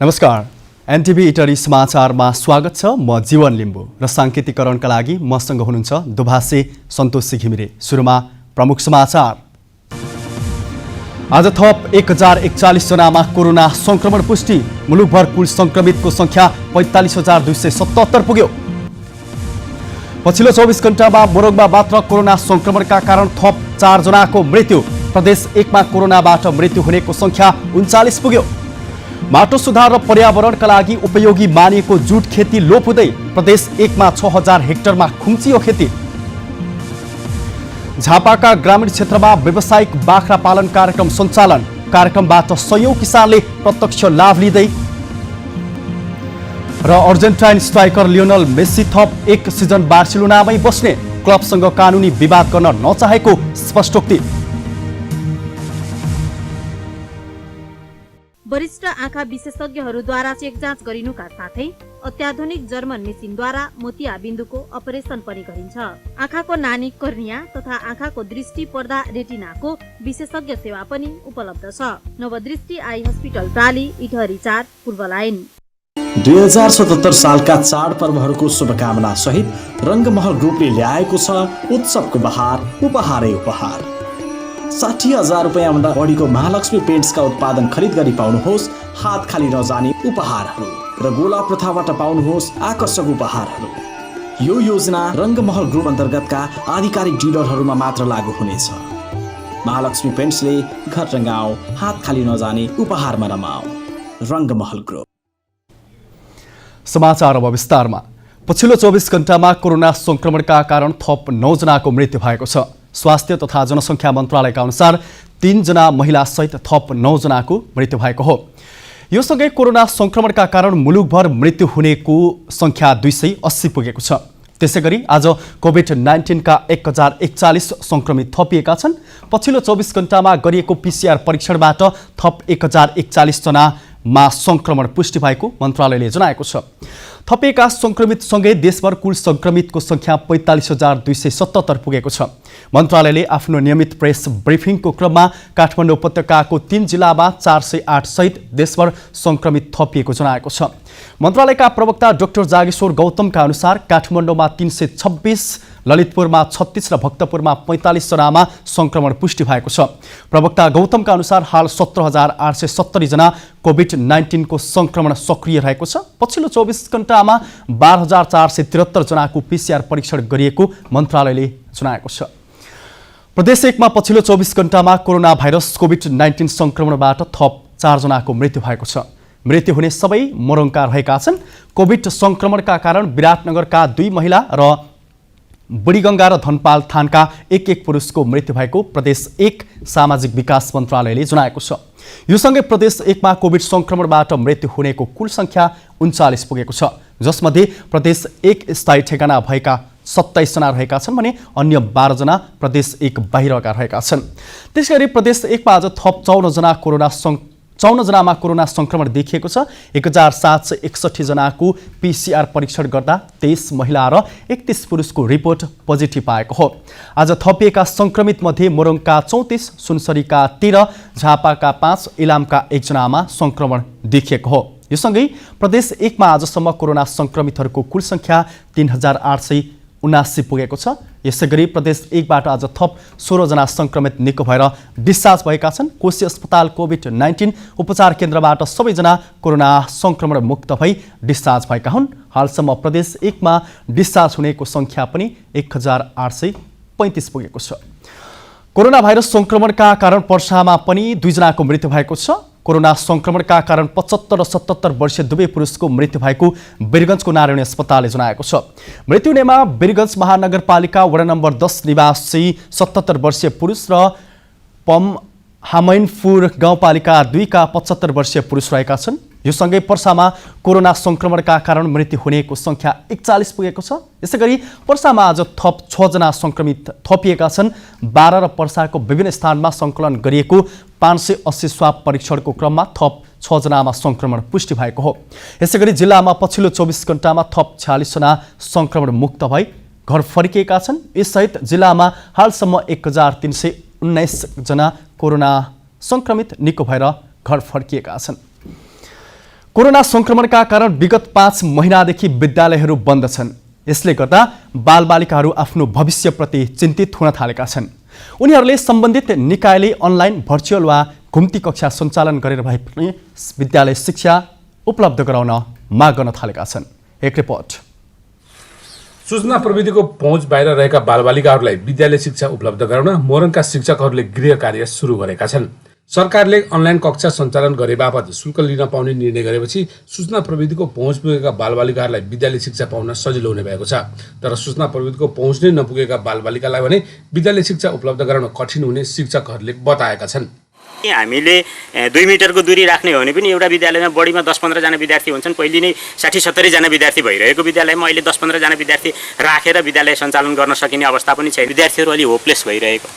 नमस्कार, एनटिभी इटरी समाचारमा स्वागत छ। म जीवन लिम्बू र साङ्केतिकरणका लागि मसँग हुनुहुन्छ दुभाषी सन्तोषी घिमिरे। सुरुमा प्रमुख समाचार। आज थप 1041 जनामा कोरोना संक्रमण पुष्टि। मुलुकभर कुल संक्रमितको संख्या 45,277 पुग्यो। पछिल्लो 24 घण्टामा मोरङमा मात्र कोरोना संक्रमणका कारण थप 4 जनाको मृत्यु। प्रदेश 1 मा कोरोनाबाट मृत्यु हुनेको संख्या 39 पुग्यो। माटो सुधार र पर्यावरणका लागि उपयोगी मानिएको जुट खेती लोप हुँदै प्रदेश 1 मा 6000 हेक्टरमा खुम्चियो खेती। झापाका ग्रामीण क्षेत्रमा व्यावसायिक बाख्रा पालन कार्यक्रम सञ्चालन। कार्यक्रमबाट सयौं किसानले प्रत्यक्ष लाभ लिँदै। र अर्जेन्टाइन स्ट्राइकर लियोनल मेसी थप 1 सिजन बार्सिलोनामै बस्ने। क्लबसँग कानुनी विवाद गर्न नचाहेको स्पष्टोक्ति। वरिष्ठ आँखा विशेषज्ञहरूद्वारा चेक जाँच गरिनुका साथै अत्याधुनिक जर्मन मेसिनद्वारा मोतियाबिन्दुको अपरेसन पनि गरिन्छ। आँखाको नानी कर्निया तथा आँखाको दृष्टि पर्दा रेटिनाको विशेषज्ञ सेवा पनि उपलब्ध छ। नवदृष्टि आई हस्पिटल प्राली, इटहरी 4, पूर्व लाइन। 2077 सालका चाडपर्वहरूको शुभकामना सहित रङ्गमहल ग्रुपले ल्याएको छ उत्सवको बहार, उपहारै उपहार। 60,000 रुपैयाँभन्दा बढीको महालक्ष्मी पेन्ट्सका उत्पादन खरिद गरी पाउनुहोस् हात खाली नजाने उपहारहरू र गोला प्रथाबाट पाउनुहोस् आकर्षक उपहारहरू। यो योजना रङ्गमहल ग्रुप अन्तर्गतका आधिकारिक डिलरहरूमा मात्र लागू हुनेछ। महालक्ष्मी पेन्ट्सले घर रङ्गाऊ, हात खाली नजाने उपहारमा रमाऊ। रङ्गमहल ग्रुप। समाचार अब विस्तारमा। पछिल्लो 24 घण्टामा कोरोना संक्रमणका कारण थप 9 जनाको मृत्यु भएको छ। स्वास्थ्य तथा जनसङ्ख्या मन्त्रालयका अनुसार 3 जना महिला सहित थप 9 जनाको मृत्यु भएको हो। यो सँगै कोरोना संक्रमणका कारण मुलुकभर मृत्यु हुनेको संख्या 280 पुगेको छ। त्यसैगरी आज कोभिड-19 का 1041 संक्रमित थपिएका छन्। पछिल्लो 24 घण्टामा गरिएको पीसीआर परीक्षणबाट थप 1041 जनामा संक्रमण पुष्टि भएको मन्त्रालयले जनाएको छ। थपिएका संक्रमितसँगै देशभर कुल संक्रमितको संख्या 45,277 पुगेको छ। मन्त्रालयले आफ्नो नियमित प्रेस ब्रिफिङको क्रममा काठमाडौँ उपत्यकाको 3 जिल्लामा 408 सहित देशभर संक्रमित थपिएको जनाएको छ। मन्त्रालयका प्रवक्ता डाक्टर जागेश्वर गौतमका अनुसार काठमाडौँमा 326, ललितपुरमा 36 र भक्तपुरमा 45 जनामा संक्रमण पुष्टि भएको छ। प्रवक्ता गौतमका अनुसार हाल 17,870 जना कोभिड-19 को संक्रमण सक्रिय रहेको छ। पछिल्लो 24 घण्टामा 12,473 जनाको पीसीआर परीक्षण गरिएको मन्त्रालयले जनाएको छ। प्रदेश 1 मा पछिल्लो 24 घण्टामा कोरोना भाइरस कोभिड-19 संक्रमणबाट थप 4 जनाको मृत्यु भएको छ। मृत्यु हुने सबै मोरङका रहेका छन्। कोभिड संक्रमणका कारण विराटनगरका 2 महिला र बुढीगङ्गा र धनपाल थानका 1 पुरुषको मृत्यु भएको प्रदेश 1 सामाजिक विकास मन्त्रालयले जनाएको छ। यो सँगै प्रदेश 1 मा कोभिड संक्रमणबाट मृत्यु हुनेको कुल संख्या 39 पुगेको छ, जसमध्ये प्रदेश 1 स्थायी ठेगाना भएका 27 जना रहेका छन् भने अन्य 12 जना प्रदेश 1 बाहिरका रहेका छन्। त्यसैगरी प्रदेश 1 मा आज थप 54 जनामा कोरोना संक्रमण देखिएको छ। 1761 जनाको पीसीआर परीक्षण गर्दा 23 महिला र 31 पुरुषको रिपोर्ट पोजिटिभ आएको हो। आज थपिएका संक्रमित मध्ये मोरङका 34, सुनसरीका 13, झापाका 5, इलामका 1 जनामा संक्रमण देखिएको हो। यो सँगै प्रदेश 1 मा आजसम्म कोरोना संक्रमितहरूको कुल संख्या 3,879 पुगेको छ। यसैगरी प्रदेश 1 बाट आज थप 16 जना संक्रमित निको भएर डिस्चार्ज भएका छन्। कोशी अस्पताल कोभिड-19 उपचार केन्द्रबाट सबैजना कोरोना संक्रमण मुक्त भई डिस्चार्ज भएका हुन्। हालसम्म प्रदेश 1 मा डिस्चार्ज हुनेको संख्या पनि 1,835 पुगेको छ। कोरोना भाइरस संक्रमणका कारण पर्सामा पनि 2 जनाको मृत्यु भएको छ। कोरोना संक्रमणका कारण 75 र 77 वर्षीय दुवै पुरुषको मृत्यु भएको वीरगञ्जको नारायणी अस्पतालले जनाएको छ। मृत्यु हुनेमा वीरगञ्ज महानगरपालिका वडा नम्बर 10 निवासी 77 वर्षीय पुरुष र पम हामैनपुर गाउँपालिका 2 का 75 वर्षीय पुरुष रहेका छन्। यो सँगै पर्सामा कोरोना संक्रमणका कारण मृत्यु हुनेको संख्या 41 पुगेको छ। यसैगरी पर्सामा आज थप 6 जना संक्रमित थपिएका छन्। 12 र पर्साको विभिन्न स्थानमा सङ्कलन गरिएको 580 स्वाब परीक्षणको क्रममा थप 6 जनामा संक्रमण पुष्टि भएको हो। यसैगरी जिल्लामा पछिल्लो 24 घण्टामा थप 46 जना संक्रमण मुक्त भई घर फर्किएका छन्। यससहित जिल्लामा हालसम्म 1319 जना कोरोना संक्रमित निको भएर घर फर्किएका छन्। कोरोना संक्रमणका कारण विगत 5 महिनादेखि विद्यालयहरू बन्द छन्। यसले गर्दा बालबालिकाहरू आफ्नो भविष्यप्रति चिन्तित हुन थालेका छन्। उनीहरूले सम्बन्धित निकायले अनलाइन भर्चुअल वा घुम्ती कक्षा सञ्चालन गरेर भए पनि विद्यालय शिक्षा उपलब्ध गराउन माग गर्न थालेका छन्। एक रिपोर्ट। सूचना प्रविधिको पहुँच बाहिर रहेका बालबालिकाहरूलाई विद्यालय शिक्षा उपलब्ध गराउन मोरङका शिक्षकहरूले गृह कार्य सुरु गरेका छन्। सरकारले अनलाइन कक्षा सञ्चालन गरे बापत शुल्क लिन पाउने निर्णय गरेपछि सूचना प्रविधिको पहुँच पुगेका बालबालिकाहरूलाई विद्यालय शिक्षा पाउन सजिलो हुने भएको छ। तर सूचना प्रविधिको पहुँच नै नपुगेका बालबालिकालाई भने विद्यालय शिक्षा उपलब्ध गराउन कठिन हुने शिक्षकहरूले बताएका छन्। हामीले 2 मिटरको दूरी राख्ने हो भने पनि एउटा विद्यालयमा बढीमा 10-15 जना विद्यार्थी हुन्छन्। पहिले नै 60-70 जना विद्यार्थी भइरहेको विद्यालयमा अहिले 10-15 जना विद्यार्थी राखेर विद्यालय सञ्चालन गर्न सकिने अवस्था पनि छैन। विद्यार्थीहरू अलि होपलेस भइरहेको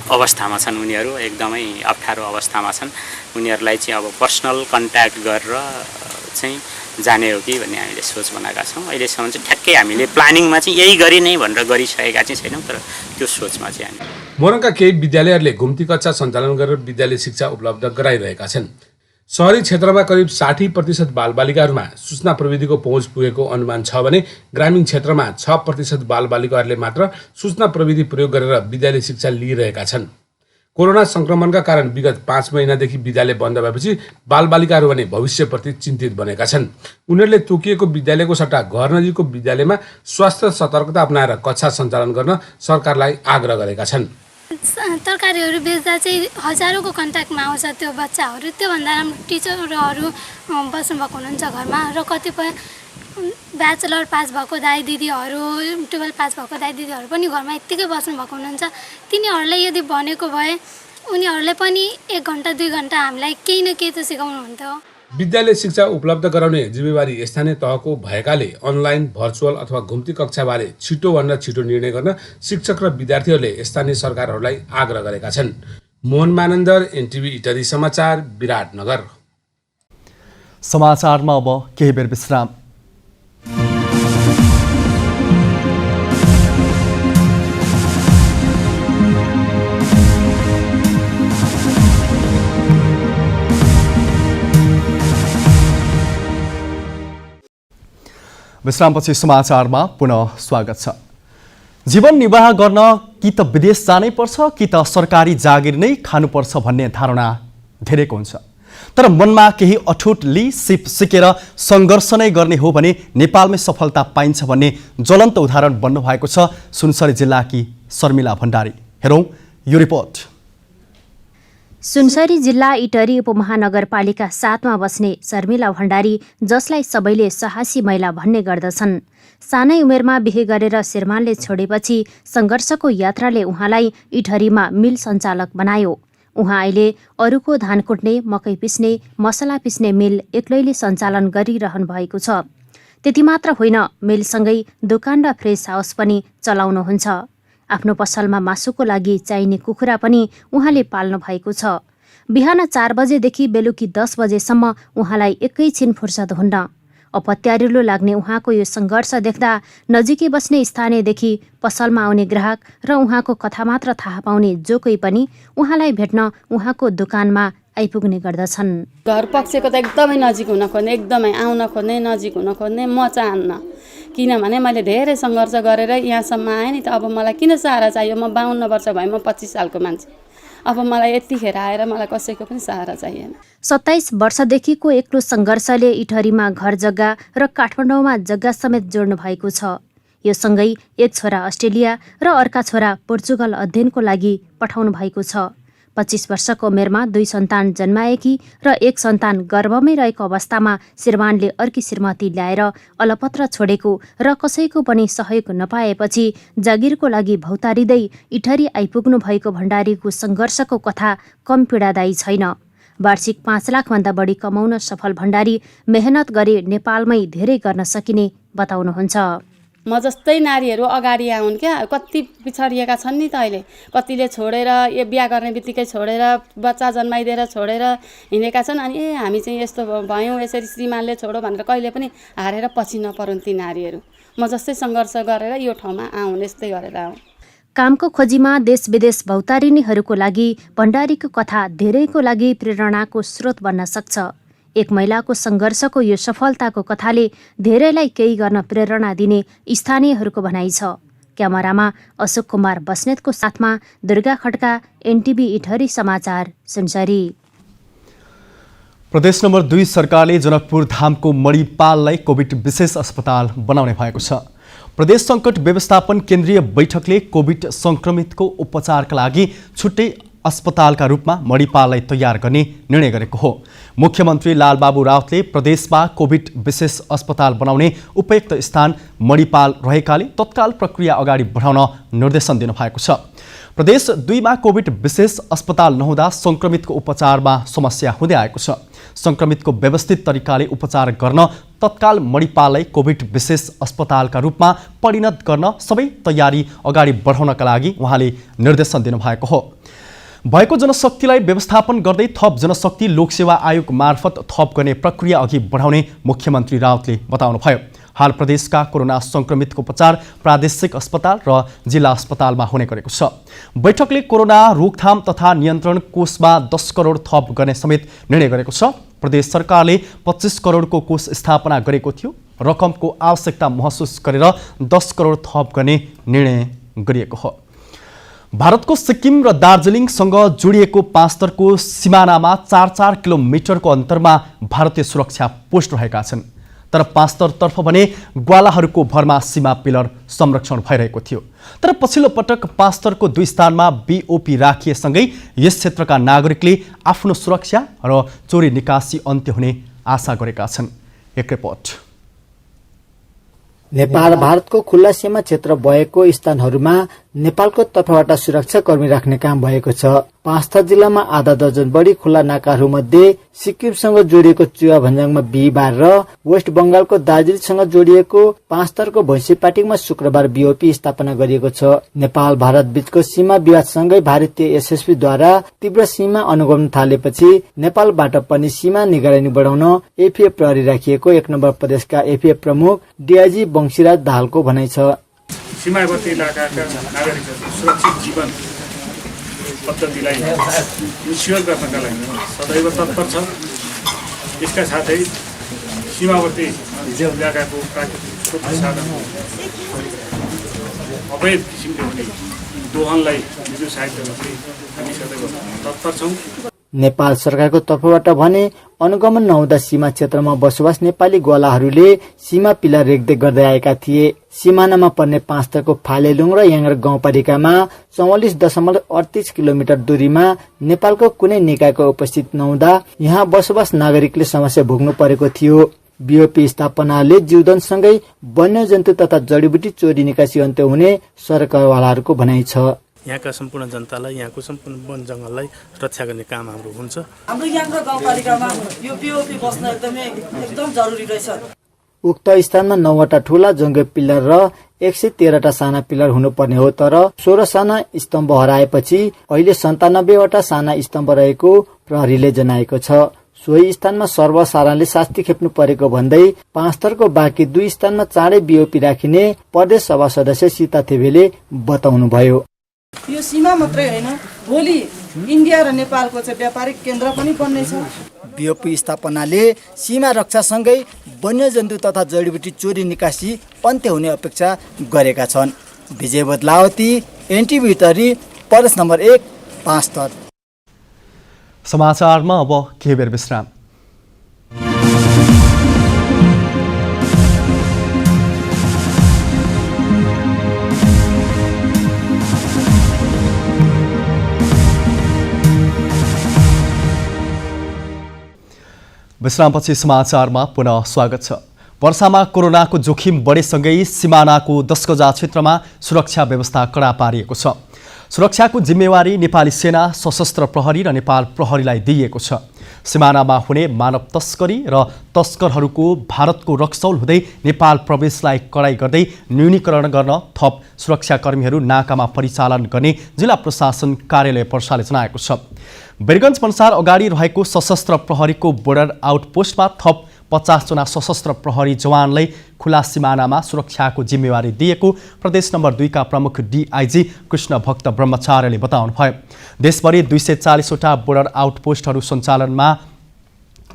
अवस्थामा छन्। उनीहरू एकदमै अप्ठ्यारो अवस्थामा छन्। उनीहरूलाई चाहिँ अब पर्सनल कन्ट्याक्ट गरेर चाहिँ जाने हो कि भन्ने हामीले सोच बनाएका छौँ। अहिलेसम्म चाहिँ ठ्याक्कै हामीले प्लानिङमा चाहिँ यही गरी नै भनेर गरिसकेका चाहिँ छैनौँ, तर त्यो सोचमा चाहिँ हामी। मोरङका केही विद्यालयहरूले घुम्ती कक्षा सञ्चालन गरेर विद्यालय शिक्षा उपलब्ध गराइरहेका छन्। शहरी क्षेत्रमा करिब 60% बालबालिकाहरूमा सूचना प्रविधिको पहुँच पुगेको अनुमान छ भने ग्रामीण क्षेत्रमा 6% बालबालिकाहरूले मात्र सूचना प्रविधि प्रयोग गरेर विद्यालय शिक्षा लिइरहेका छन्। कोरोना संक्रमणका कारण विगत 5 महिनादेखि विद्यालय बन्द भएपछि बालबालिकाहरू भने भविष्यप्रति चिन्तित बनेका छन्। उनीहरूले तोकिएको विद्यालयको सट्टा घर नजिकको विद्यालयमा स्वास्थ्य सतर्कता अपनाएर कक्षा सञ्चालन गर्न सरकारलाई आग्रह गरेका छन्। तरकारीहरू बेच्दा चाहिँ हजारौँको कन्ट्याक्टमा आउँछ त्यो बच्चाहरू। त्योभन्दा राम्रो टिचरहरू बस्नुभएको हुनुहुन्छ घरमा, र कतिपय ब्याचलर पास भएको दाइ दिदीहरू, 12 पास भएको दाइ दिदीहरू पनि घरमा यत्तिकै बस्नुभएको हुनुहुन्छ। तिनीहरूलाई यदि भनेको भए उनीहरूले पनि 1 घन्टा 2 घन्टा हामीलाई केही न केही त सिकाउनुहुन्थ्यो। विद्यालय शिक्षा उपलब्ध गराउने जिम्मेवारी स्थानीय तहको भएकाले अनलाइन भर्चुअल अथवा घुम्ती कक्षाबारे छिटोभन्दा छिटो निर्णय गर्न शिक्षक र विद्यार्थीहरूले स्थानीय सरकारहरूलाई आग्रह गरेका छन्। मोहन मानन्दर, एनटिभी इटरी समाचार, विराटनगर। समाचारमा अब केही बेर विश्राम। विश्रामपछि समाचारमा पुनः स्वागत छ। जीवन निर्वाह गर्न कि त विदेश जानै पर्छ कि त सरकारी जागिर नै खानुपर्छ भन्ने धारणा धेरैको हुन्छ। तर मनमा केही अठुट सिप सिकेर सङ्घर्ष नै गर्ने हो भने नेपालमै सफलता पाइन्छ भन्ने ज्वलन्त उदाहरण बन्नु भएको छ सुनसरी जिल्लाकी शर्मिला भण्डारी। हेरौँ यो रिपोर्ट। सुनसरी जिल्ला इटरी उपमहानगरपालिका 7 मा बस्ने शर्मिला भण्डारी, जसलाई सबैले साहसी महिला भन्ने गर्दछन्, सानै उमेरमा बिहे गरेर श्रीमानले छोडेपछि सङ्घर्षको यात्राले उहाँलाई इटरीमा मिल सञ्चालक बनायो। उहाँ अहिले अरूको धान कुट्ने, मकै पिस्ने, मसला पिस्ने मिल एक्लैले सञ्चालन गरिरहनु भएको छ। त्यति मात्र होइन, मिलसँगै दोकान र फ्रेस हाउस पनि चलाउनुहुन्छ। आफ्नो पसलमा मासुको लागि चाहिने कुखुरा पनि उहाँले पाल्नु भएको छ। बिहान 4 बजेदेखि बेलुकी 10 बजेसम्म उहाँलाई एकैछिन फुर्सद हुन्न। अपत्यारिलो लाग्ने उहाँको यो सङ्घर्ष देख्दा नजिकै बस्ने स्थानीयदेखि पसलमा आउने ग्राहक र उहाँको कथा मात्र थाहा पाउने जो कोही पनि उहाँलाई भेट्न उहाँको दोकानमा आइपुग्ने गर्दछन्। घर पक्षको त एकदमै नजिक हुन खोज्ने, एकदमै आउन खोज्ने, नजिक हुन खोज्ने म चाहन्न। किनभने मैले धेरै सङ्घर्ष गरेर यहाँसम्म आएँ नि, त अब मलाई किन सहारा चाहियो? म 52 वर्ष भए, म 25 सालको मान्छे। अब मलाई यतिखेर आएर मलाई कसैको पनि सहारा चाहिएन। 27 वर्षदेखिको एक्लो सङ्घर्षले इटरीमा घर जग्गा र काठमाडौँमा जग्गा समेत जोड्नु भएको छ। यो सँगै एक छोरा अस्ट्रेलिया र अर्का छोरा पोर्चुगल अध्ययनको लागि पठाउनु भएको छ। 25 वर्षको उमेरमा 2 सन्तान जन्माएकी र 1 सन्तान गर्भमै रहेको अवस्थामा श्रीमानले अर्की श्रीमती ल्याएर अलपत्र छोडेको र कसैको पनि सहयोग नपाएपछि जागिरको लागि भौतारिँदै इटरी आइपुग्नु भएको भण्डारीको सङ्घर्षको कथा कम पीडादायी छैन। वार्षिक 5 लाखभन्दा बढी कमाउन सफल भण्डारी मेहनत गरे नेपालमै धेरै गर्न सकिने बताउनुहुन्छ। म जस्तै नारीहरू अगाडि आउन् क्या, कति पिछडिएका छन् नि त अहिले। कतिले छोडेर बिहा गर्ने बित्तिकै छोडेर, बच्चा जन्माइदिएर छोडेर हिँडेका छन्। अनि हामी चाहिँ यस्तो भयौँ, यसरी श्रीमानले छोडो भनेर कहिले पनि हारेर पछि नपरुन् ती नारीहरू। म जस्तै सङ्घर्ष गरेर यो ठाउँमा आउन्, यस्तै गरेर आउँ। कामको खोजीमा देश विदेश भौतारिनेहरूको लागि भण्डारीको कथा धेरैको लागि प्रेरणाको स्रोत बन्न सक्छ। एक महिलाको सङ्घर्षको यो सफलताको कथाले धेरैलाई केही गर्न प्रेरणा दिने स्थानीयहरूको भनाइ छ। क्यामेरामा अशोक कुमार बस्नेतको साथमा दुर्गा खड्का, एनटिभी इटहरी समाचार सुनसरी। प्रदेश नम्बर 2 सरकारले जनकपुर धामको मणिपाललाई कोभिड विशेष अस्पताल बनाउने भएको छ। प्रदेश सङ्कट व्यवस्थापन केन्द्रीय बैठकले कोभिड सङ्क्रमितको उपचारका लागि छुट्टै अस्पतालका रूपमा मणिपाललाई तयार गर्ने निर्णय गरेको हो। मुख्यमन्त्री लालबाबु राउतले प्रदेशमा कोभिड विशेष अस्पताल बनाउने उपयुक्त स्थान मणिपाल रहेकाले तत्काल प्रक्रिया अगाडि बढाउन निर्देशन दिनुभएको छ। प्रदेश 2 मा कोभिड विशेष अस्पताल नहुँदा सङ्क्रमितको उपचारमा समस्या हुँदै आएको छ। सङ्क्रमितको व्यवस्थित तरिकाले उपचार गर्न तत्काल मणिपाललाई कोभिड विशेष अस्पतालका रूपमा परिणत गर्न सबै तयारी अगाडि बढाउनका लागि उहाँले निर्देशन दिनुभएको हो। भएको जनशक्तिलाई व्यवस्थापन गर्दै थप जनशक्ति लोकसेवा आयोग मार्फत थप गर्ने प्रक्रिया अघि बढाउने मुख्यमन्त्री राउतले बताउनुभयो। हाल प्रदेशका कोरोना सङ्क्रमितको उपचार प्रादेशिक अस्पताल र जिल्ला अस्पतालमा हुने गरेको छ। बैठकले कोरोना रोकथाम तथा नियन्त्रण कोषमा 10 करोड थप गर्ने समेत निर्णय गरेको छ। प्रदेश सरकारले 25 करोडको कोष स्थापना गरेको थियो। रकमको आवश्यकता महसुस गरेर 10 करोड थप गर्ने निर्णय गरिएको हो। भारतको सिक्किम र दार्जिलिङसँग जोडिएको पाँचतरको सिमानामा 4-4 किलोमिटरको अन्तरमा भारतीय सुरक्षा पोस्ट रहेका छन्। तर पाँचतरतर्फ भने ग्वालाहरूको भरमा सीमा पिलर संरक्षण भइरहेको थियो। तर पछिल्लो पटक पाँचतरको 2 स्थानमा बीओपी राखिएसँगै यस क्षेत्रका नागरिकले आफ्नो सुरक्षा र चोरी निकासी अन्त्य हुने आशा गरेका छन्। एक रिपोर्ट। नेपाल भारतको खुल्ला सीमा क्षेत्र भएको स्थानहरूमा नेपालको तर्फबाट सुरक्षाकर्मी राख्ने काम भएको छ। पाँचथर जिल्लामा आधा दर्जन बढी खुल्ला नाकाहरू मध्ये सिक्किमसँग जोडिएको चुवा भन्ज्याङमा बिहिबार र वेस्ट बंगालको दार्जिलिङसँग जोडिएको पाँचथरको भैँसीपाटिङमा शुक्रबार बीओपी स्थापना गरिएको छ। नेपाल भारत बीचको सीमा विवादसँगै भारतीय एसएसबीद्वारा तीव्र सीमा अनुगमन थालेपछि नेपालबाट पनि सीमा निगरानी बढाउन एफएफ प्रहरी राखिएको 1 नम्बर प्रदेशका एफएफ प्रमुख डीआईजी वंशीराज दाहालको भनाइ छ। सीमावर्ती इलाकाका नागरिकहरूको सुरक्षित जीवन पद्धतिलाई इन्स्योर गर्नका लागि सदैव तत्पर छ। यसका साथै सीमावर्ती इलाकाको प्राकृतिक स्रोत साधनको अवैध किसिमले हुने दोहनलाई निरुत्साहित गर्न हामी सदैव तत्पर छौँ। नेपाल सरकारको तर्फबाट भने अनुगमन नहुँदा सीमा क्षेत्रमा बसोबास नेपाली ग्वालाहरूले सीमा पिलर रेखदेख गर्दै आएका थिए। सिमानामा पर्ने पाँचतरको फालेलुङ र याङ्गर गाउँपालिकामा 44.38 किलोमिटर दूरीमा नेपालको कुनै निकायको उपस्थित नहुँदा यहाँ बसोबास नागरिकले समस्या भोग्नु परेको थियो। बीओपी स्थापनाले जीवदनसँगै वन्यजन्तु तथा जडीबुटी चोरी निकासी अन्त्य हुने सरकारवालाहरूको भनाइ छ। यहाँका सम्पूर्ण जनतालाई, यहाँको सम्पूर्ण वन जङ्गललाई रक्षा गर्ने काम हाम्रो हुन्छ। हाम्रो याङ्गर गाउँपालिकामा यो बीओपी बस्न एकदम जरुरी रहेछ। उक्त स्थानमा 9 वटा ठूला जङ्गे पिलर र 113 वटा साना पिलर हुनुपर्ने हो। तर 16 साना स्तम्भ हराएपछि अहिले 97 वटा साना स्तम्भ रहेको प्रहरीले जनाएको छ। सोही स्थानमा सर्वसाधारणले शास्ति खेप्नु परेको भन्दै पाँचतरको बाँकी 2 स्थानमा चाँडै बीओपी राखिने प्रदेश सभा सदस्य सीता थेबेले बताउनुभयो। यो सीमा मात्रै होइन, भोलि इन्डिया र नेपालको चाहिँ व्यापारिक केन्द्र पनि बन्नेछ। बीओपी स्थापनाले सीमा रक्षासँगै वन्यजन्तु तथा जडीबुटी चोरी निकासी अन्त्य हुने अपेक्षा गरेका छन्। विजय बदलावती, एनटिभी इटहरी, प्रदेश नम्बर 1, पाँचतर। समाचारमा अब केही बेर विश्राम। विश्रामपछि समाचारमा पुनः स्वागत छ। वर्षामा कोरोनाको जोखिम बढेसँगै सिमानाको 10 गजा क्षेत्रमा सुरक्षा व्यवस्था कडा पारिएको छ। सुरक्षाको जिम्मेवारी नेपाली सेना, सशस्त्र प्रहरी र नेपाल प्रहरीलाई दिइएको छ। सिमानामा हुने मानव तस्करी र तस्करहरूको भारतको रक्सौल हुँदै नेपाल प्रवेशलाई कडाई गर्दै न्यूनीकरण गर्न थप सुरक्षाकर्मीहरू नाकामा परिचालन गर्ने जिल्ला प्रशासन कार्यालय पर्साले जनाएको छ। वीरगञ्ज भन्सार अगाडि रहेको सशस्त्र प्रहरीको बोर्डर आउटपोस्टमा थप 50 जना सशस्त्र प्रहरी जवानलाई खुला सिमानामा सुरक्षाको जिम्मेवारी दिएको प्रदेश नम्बर 2 का प्रमुख डीआईजी कृष्ण भक्त ब्रह्मचार्यले बताउनुभयो। देशभरि 240 वटा बोर्डर आउटपोस्टहरू सञ्चालनमा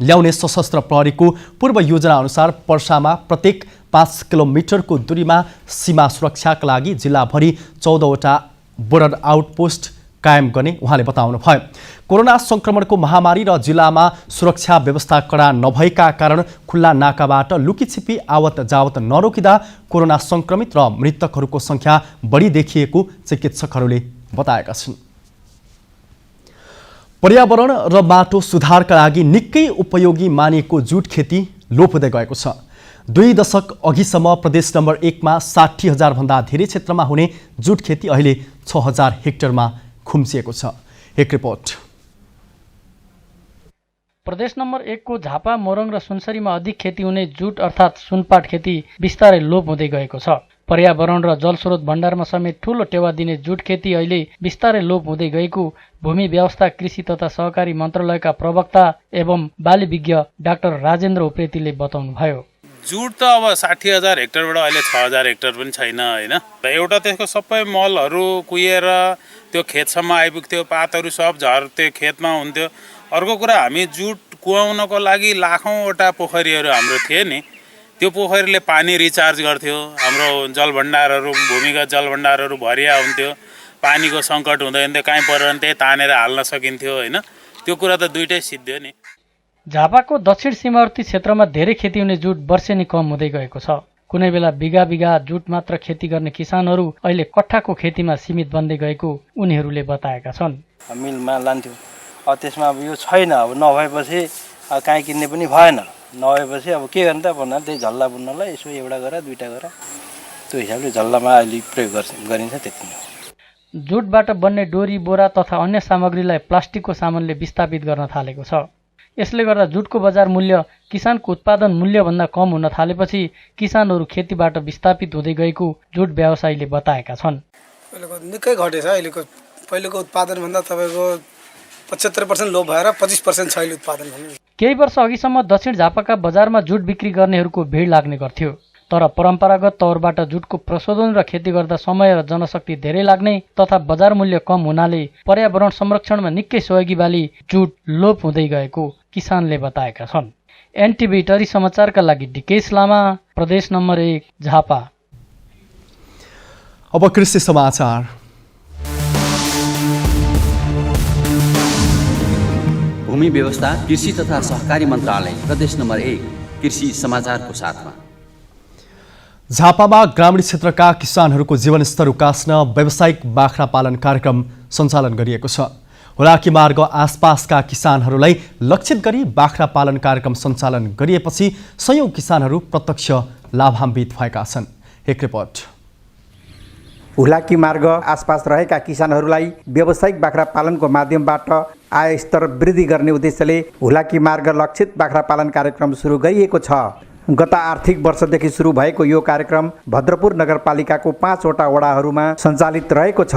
ल्याउने सशस्त्र प्रहरीको पूर्व योजना अनुसार पर्सामा प्रत्येक 5 किलोमिटरको दूरीमा सीमा सुरक्षाका लागि जिल्लाभरि 14वटा बोर्डर आउटपोस्ट कायम गर्ने उहाँले बताउनुभयो। कोरोना संक्रमणको महामारी र जिल्लामा सुरक्षा व्यवस्था कडा नभएका कारण खुल्ला नाकाबाट लुकीछिपी आवत जावत नरोकिँदा कोरोना संक्रमित र मृतकहरूको संख्या बढी देखिएको चिकित्सकहरूले बताएका छन्। पर्यावरण र माटो सुधारका लागि निकै उपयोगी मानिएको जुट खेती लोप हुँदै गएको छ। 2 दशक अघिसम्म प्रदेश नम्बर 1 मा 60,000 भन्दा धेरै क्षेत्रमा हुने जुट खेती अहिले 6,000 हेक्टरमा खुम्सिएको छ। एक रिपोर्ट। प्रदेश नम्बर 1 को झापा, मोरङ र सुनसरीमा अधिक खेती हुने जुट अर्थात् सुनपाट खेती बिस्तारै लोप हुँदै गएको छ। पर्यावरण र जलस्रोत भण्डारमा समेत ठूलो टेवा दिने जुट खेती अहिले बिस्तारै लोप हुँदै गएको भूमि व्यवस्था, कृषि तथा सहकारी मन्त्रालयका प्रवक्ता एवं बाली विज्ञ डाक्टर राजेन्द्र उप्रेतीले बताउनुभयो। जुट त अब 60,000 हेक्टरबाट अहिले 6,000 हेक्टर पनि छैन हैन। एउटा त्यसको सबै मलहरू कुहिएर त्यो खेतसम्म आइपुग्थ्यो, पातहरू सब झर्थ्यो, खेतमा हुन्थ्यो। अर्को कुरा, हामी जुट कुहाउनको लागि लाखौँवटा पोखरीहरू हाम्रो थिए नि, त्यो पोखरीले पानी रिचार्ज गर्थ्यो, हाम्रो जलभण्डारहरू, भूमिगत जलभण्डारहरू भरिया हुन्थ्यो, पानीको सङ्कट हुँदैन थियो, कहीँ पऱ्यो भने त्यही तानेर हाल्न सकिन्थ्यो हैन। त्यो कुरा त दुइटै सिद्धियो नि। झापाको दक्षिण सीमावर्ती क्षेत्रमा धेरै खेती हुने जुट वर्षेनी कम हुँदै गएको छ। कुनै बेला बिघा बिघा जुट मात्र खेती गर्ने किसानहरू अहिले कट्ठाको खेतीमा सीमित बन्दै गएको उनीहरूले बताएका छन्। मिलमा लान्थ्यो, अब त्यसमा अब यो छैन, अब नभएपछि काहीँ किन्ने पनि भएन, नभएपछि अब के गर्ने त भन्दा त्यही झल्ला बुन्नलाई यसो एउटा गरेर दुईटा गरेर त्यो हिसाबले झल्लामा अहिले प्रयोग गरिन्छ, त्यति नै। जुटबाट बन्ने डोरी, बोरा तथा अन्य सामग्रीलाई प्लास्टिकको सामानले विस्थापित गर्न थालेको छ। यसले गर्दा जुटको बजार मूल्य किसानको उत्पादन मूल्यभन्दा कम हुन थालेपछि किसानहरू खेतीबाट विस्थापित हुँदै गएको जुट व्यवसायीले बताएका छन्। अहिलेको निकै घटेछ। अहिलेको पहिलेको उत्पादनभन्दा तपाईँको 75% लोप भएर 25% छैन उत्पादन। केही वर्ष अघिसम्म दक्षिण झापाका बजारमा जुट बिक्री गर्नेहरूको भिड लाग्ने गर्थ्यो, तर परम्परागत तौरबाट जुटको प्रशोधन र खेती गर्दा समय र जनशक्ति धेरै लाग्ने तथा बजार मूल्य कम हुनाले पर्यावरण संरक्षणमा निकै सहयोगी बाली जुट लोप हुँदै गएको किसानले बताएका छन्। एनटिभी टरी समाचारका लागि डिकेश लामा, प्रदेश नम्बर 1 झापा। अब कृषि समाचार। भूमि व्यवस्था, कृषि तथा सहकारी मन्त्रालय, प्रदेश नम्बर 1 कृषि समाचारको साथमा। झापामा ग्रामीण क्षेत्रका किसानहरूको जीवनस्तर उकास्न व्यावसायिक बाख्रा पालन कार्यक्रम सञ्चालन गरिएको छ। हुलाकी मार्ग आसपासका किसानहरूलाई लक्षित गरी बाख्रा पालन कार्यक्रम सञ्चालन गरिएपछि सयौं किसानहरू प्रत्यक्ष लाभान्वित भएका छन्। एक रिपोर्ट। हुलाकी मार्ग आसपास रहेका किसानहरूलाई व्यावसायिक बाख्रा पालनको माध्यमबाट आय स्तर वृद्धि गर्ने उद्देश्यले हुलाकी मार्ग लक्षित बाख्रा पालन कार्यक्रम सुरु गरिएको छ। गत आर्थिक वर्षदेखि सुरु भएको यो कार्यक्रम भद्रपुर नगरपालिकाको 5 वटा वडाहरूमा सञ्चालित रहेको छ।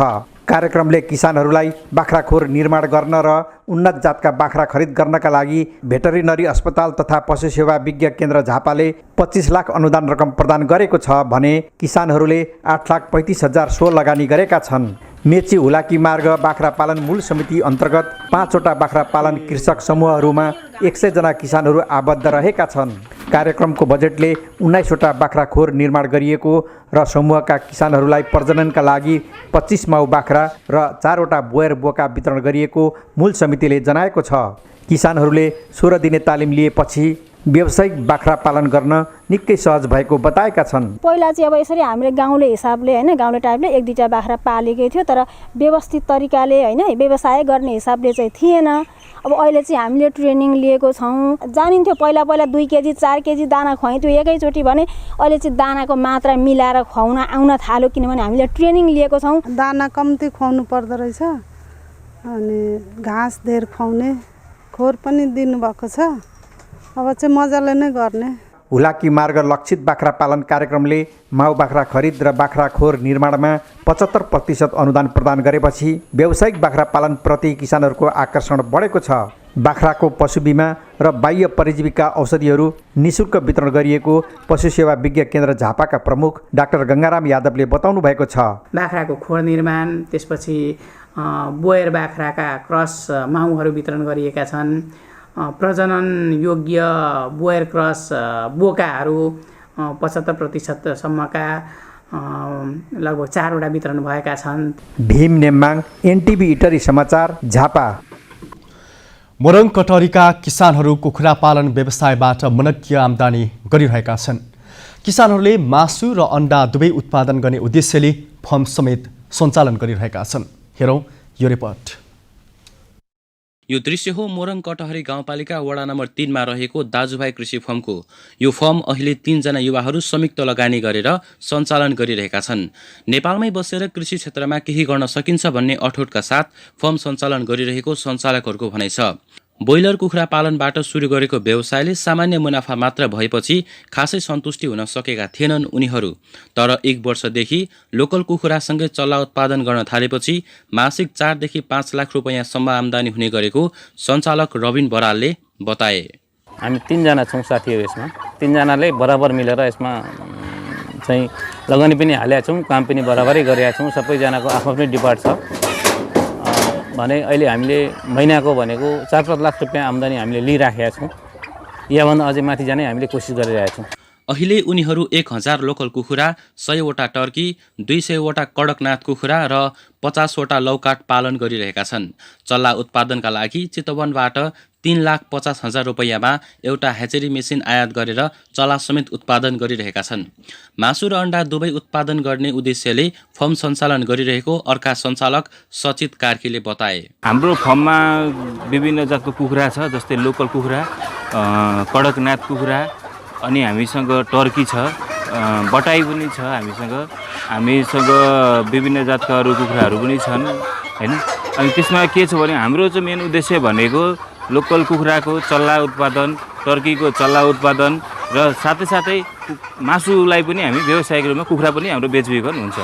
कार्यक्रमले किसानहरूलाई बाख्राखोर निर्माण गर्न र उन्नत जातका बाख्रा खरिद गर्नका लागि भेटरिनरी अस्पताल तथा पशु सेवा विज्ञ केन्द्र झापाले 25 लाख अनुदान रकम प्रदान गरेको छ भने किसानहरूले 8,35,000 सो लगानी गरेका छन्। मेची हुलाकी मार्ग बाख्रा पालन मूल समिति अन्तर्गत 5 वटा बाख्रा पालन कृषक समूहहरूमा 100 जना किसानहरू आबद्ध रहेका छन्। कार्यक्रमको बजेटले 19 वटा बाख्राखोर निर्माण गरिएको र समूहका किसानहरूलाई प्रजननका लागि 25 माउ बाख्रा र 4 वटा बोयर बोका वितरण गरिएको मूल समितिले जनाएको छ। किसानहरूले 16 दिने तालिम लिएपछि व्यावसायिक बाख्रा पालन गर्न निकै सहज भएको बताएका छन्। पहिला चाहिँ अब यसरी हामीले गाउँले हिसाबले हैन गाउँले टाइपले 1-2टा बाख्रा पालेकै थियो, तर व्यवस्थित तरिकाले हैन व्यवसाय गर्ने हिसाबले चाहिँ थिएन। अब अहिले चाहिँ हामीले ट्रेनिङ लिएको छौँ। जानिन्थ्यो पहिला 2 केजी 4 केजी दाना खुवाइन्थ्यो एकैचोटि भने अहिले चाहिँ दानाको मात्रा मिलाएर खुवाउन आउन थाल्यो, किनभने हामीले ट्रेनिङ लिएको छौँ। दाना कम्ती खुवाउनु पर्दो रहेछ अनि घाँस धेर खुवाउने खोर पनि दिनुभएको छ। अब चाहिँ मजाले नै गर्ने। हुलाकी मार्ग लक्षित बाख्रा पालन कार्यक्रमले माउ बाख्रा खरिद र बाख्रा खोर निर्माणमा 75% अनुदान प्रदान गरेपछि व्यावसायिक बाख्रा पालन प्रति किसानहरूको आकर्षण बढेको छ। बाख्राको पशु बिमा र बाह्य परिजीविका औषधिहरू निःशुल्क वितरण गरिएको पशु सेवा विज्ञ केन्द्र झापाका प्रमुख डाक्टर गङ्गाराम यादवले बताउनु भएको छ। बाख्राको खोर निर्माण, त्यसपछि बोयर बाख्राका क्रस माउहरू वितरण गरिएका छन्। प्रजनन योग्य बोयर क्रस बोकाहरू 75%सम्मका लगभग 4वटा वितरण भएका छन्। भीम नेम्बाङ, एनटिभी इटरी समाचार, झापा। मोरङ कटहरीका किसानहरू कुखुरा पालन व्यवसायबाट मनज्ञ आम्दानी गरिरहेका छन्। किसानहरूले मासु र अन्डा दुवै उत्पादन गर्ने उद्देश्यले फर्म समेत सञ्चालन गरिरहेका छन्। हेरौँ यो रिपोर्ट। यो दृश्य हो मोरङ कटहरी गाउँपालिका वडा नम्बर 3 मा रहेको दाजुभाइ कृषि फर्मको। यो फर्म अहिले 3 जना युवाहरू संयुक्त लगानी गरेर सञ्चालन गरिरहेका छन्। नेपालमै बसेर कृषि क्षेत्रमा केही गर्न सकिन्छ भन्ने अठोटका साथ फर्म सञ्चालन गरिरहेको सञ्चालकहरूको भनाइ छ। ब्रोइलर कुखुरा पालनबाट सुरु गरेको व्यवसायले सामान्य मुनाफा मात्र भएपछि खासै सन्तुष्टि हुन सकेका थिएनन् उनीहरू। तर 1 वर्षदेखि लोकल कुखुरासँगै चल्ला उत्पादन गर्न थालेपछि मासिक 4 देखि 5 लाख रुपैयाँसम्म आम्दानी हुने गरेको सञ्चालक रबिन बरालले बताए। हामी 3 जना छौँ साथीहरू यसमा। 3 जनाले बराबर मिलेर यसमा चाहिँ लगानी पनि हालेका छौँ, काम पनि बराबरै गरेका छौँ। सबैजनाको आफ्नो डिपार्ट छ भने अहिले हामीले महिनाको भनेको 4-5 लाख रुपैयाँ आम्दानी हामीले लिइराखेका छौँ। याभन्दा अझै माथि जाने हामीले कोसिस गरिरहेका छौँ। अहिले उनीहरू 1000 लोकल कुखुरा, 100वटा टर्की, 200वटा कडकनाथ कुखुरा र 50वटा लौकाट पालन गरिरहेका छन्। चल्ला उत्पादनका लागि चितवनबाट 3,50,000 रुपैयाँमा एउटा ह्याचेरी मेसिन आयात गरेर चल्ला समेत उत्पादन गरिरहेका छन्। मासु र अन्डा दुवै उत्पादन गर्ने उद्देश्यले फर्म सञ्चालन गरिरहेको अर्का सञ्चालक सचित कार्कीले बताए। हाम्रो फर्ममा विभिन्न जातको कुखुरा छ, जस्तै लोकल कुखुरा, कडकनाथ कुखुरा, अनि हामीसँग टर्की छ, बटाई पनि छ हामीसँग विभिन्न जातका अरू कुखुराहरू पनि छन् हैन। अनि त्यसमा के छ भने हाम्रो चाहिँ मेन उद्देश्य भनेको लोकल कुखुराको चल्ला उत्पादन, टर्कीको चल्ला उत्पादन र साथै मासुलाई पनि हामी व्यावसायिक रूपमा कुखुरा पनि हाम्रो बेचबिखन हुन्छ।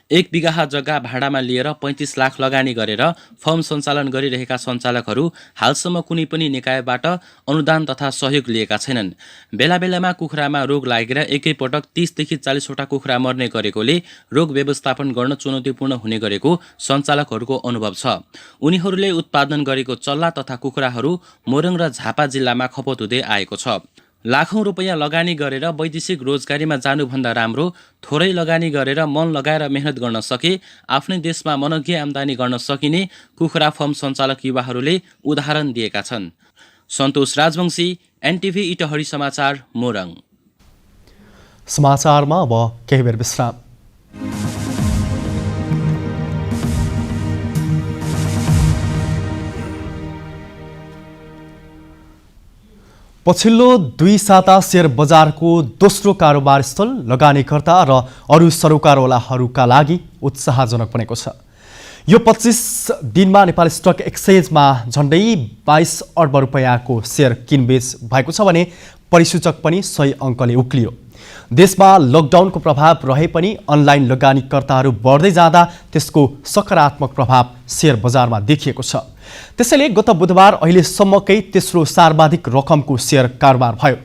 1 बिघा जग्गा भाडामा लिएर 35 लाख लगानी गरेर फर्म सञ्चालन गरिरहेका सञ्चालकहरू हालसम्म कुनै पनि निकायबाट अनुदान तथा सहयोग लिएका छैनन्। बेला बेलामा कुखुरामा रोग लागेर एकैपटक 30 देखि 40वटा कुखुरा मर्ने गरेकोले रोग व्यवस्थापन गर्न चुनौतीपूर्ण हुने गरेको सञ्चालकहरूको अनुभव छ। उनीहरूले उत्पादन गरेको चल्ला तथा कुखुराहरू मोरङ र झापा जिल्लामा खपत हुँदै आएको छ। लाखौं रुपैयाँ लगानी गरेर वैदेशिक रोजगारीमा जानुभन्दा राम्रो थोरै लगानी गरेर मन लगाएर मेहनत गर्न सके आफ्नै देशमा मनज्ञ आम्दानी गर्न सकिने कुखुरा फर्म सञ्चालक युवाहरूले उदाहरण दिएका छन्। सन्तोष राजवंशी, एनटिभी इटहरी समाचार, मोरङ। समाचारमा अब केही बेर विश्राम। पछिल्लो 2 साता शेयर बजारको दोस्रो कारोबार स्थल लगानीकर्ता र अरू सरोकारवालाहरूका लागि उत्साहजनक बनेको छ। यो 25 दिनमा नेपाल स्टक एक्सचेन्जमा झन्डै 22 अर्ब रुपैयाँको शेयर किनबेच भएको छ भने परिसूचक पनि 100 अङ्कले उक्लियो। देशमा लकडाउनको प्रभाव रहे पनि अनलाइन लगानीकर्ताहरू बढ्दै जाँदा त्यसको सकारात्मक प्रभाव शेयर बजारमा देखिएको छ। त्यसैले गत बुधबार अहिलेसम्मकै तेस्रो सर्वाधिक रकमको शेयर कारोबार भयो।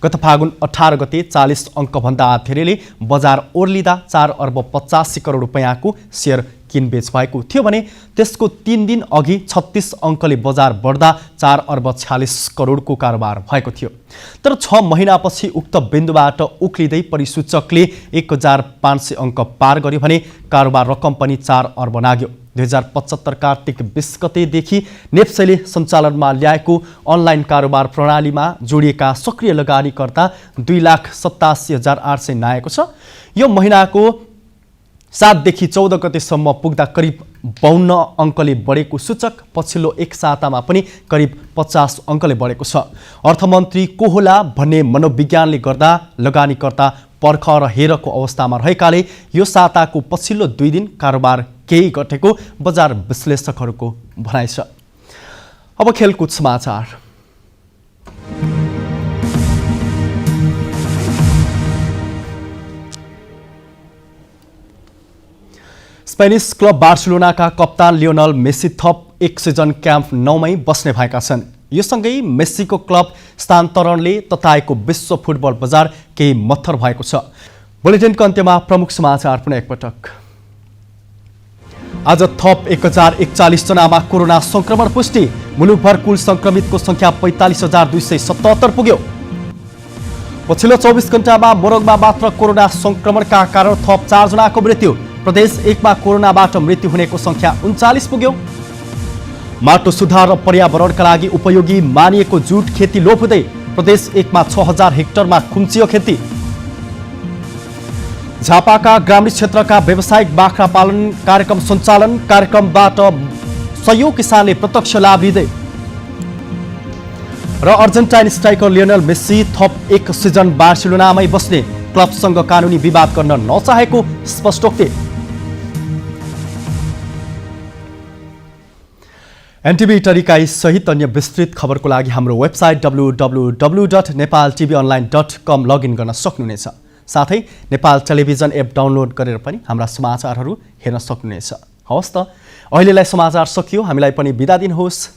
गत फागुन 18 गते 40 अङ्कभन्दा धेरैले बजार ओर्लिँदा 4 अर्ब 85 करोड रुपैयाँको शेयर किनबेच भएको थियो भने त्यसको 3 दिन अघि 36 अङ्कले बजार बढ्दा 4 अर्ब 46 करोडको कारोबार भएको थियो। तर 6 महिनापछि उक्त बिन्दुबाट उक्लिँदै परिसूचकले 1500 अङ्क पार गर्यो भने कारोबार रकम पनि 4 अर्ब नाग्यो। 2075 कार्तिक 20 गतेदेखि नेप्सेले सञ्चालनमा ल्याएको अनलाइन कारोबार प्रणालीमा जोडिएका सक्रिय लगानीकर्ता 2,87,800 नाएको छ। यो महिनाको 7 देखि 14 गतेसम्म पुग्दा करिब 52 अङ्कले बढेको सूचक पछिल्लो 1 सातामा पनि करिब 50 अङ्कले बढेको छ। अर्थमन्त्री को होला भन्ने मनोविज्ञानले गर्दा लगानीकर्ता पर्ख र हेरको अवस्थामा रहेकाले यो साताको पछिल्लो 2 दिन कारोबार केही घटेको बजार विश्लेषकहरूको भनाइ छ। अब खेलकुद समाचार। स्पेनिस क्लब बार्सिलोनाका कप्तान लियोनल मेसी थप 1 सिजन क्याम्प 9 मै बस्ने भएका छन्। यो सँगै मेसीको क्लब स्थानान्तरणले तताएको विश्व फुटबल बजार केही मत्थर भएको छ। बुलेटिनको अन्त्यमा प्रमुख समाचार पुनः एकपटक। आज थप 1041 जनामा कोरोना संक्रमण पुष्टि। मुलुकभर कुल संक्रमितको संख्या 45,277 पुग्यो। पछिल्लो 24 घण्टामा मोरङमा मात्र कोरोना संक्रमणका कारण थप 4 जनाको मृत्यु। प्रदेश 1 मा कोरोनाबाट मृत्यु हुनेको संख्या 39 पुग्यो। माटो सुधार र पर्यावरणका लागि उपयोगी मानिएको जुट खेती लोप हुँदै प्रदेश 1 मा 6000 हेक्टरमा खुम्चियो खेती। झापाका ग्रामीण क्षेत्रका व्यावसायिक बाख्रा पालन कार्यक्रम सञ्चालन, कार्यक्रमबाट सयौं किसानले प्रत्यक्ष लाभ लिँदै। र अर्जेन्टाइन स्ट्राइकर लियोनल मेस्सी थप 1 सिजन बार्सिलोनामै बस्ने, क्लबसँग कानुनी विवाद गर्न नचाहेको स्पष्टोक्ति। एनटिभी टरिकाई सहित अन्य विस्तृत खबरको लागि हाम्रो वेबसाइट www.nepaltvonline.com लगइन गर्न सक्नुहुनेछ। साथै नेपाल टेलिभिजन एप डाउनलोड गरेर पनि हाम्रा समाचारहरू हेर्न सक्नुहुनेछ। हवस् त, अहिलेलाई समाचार सकियो। हामीलाई पनि बिदा दिनुहोस्।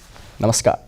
नमस्कार।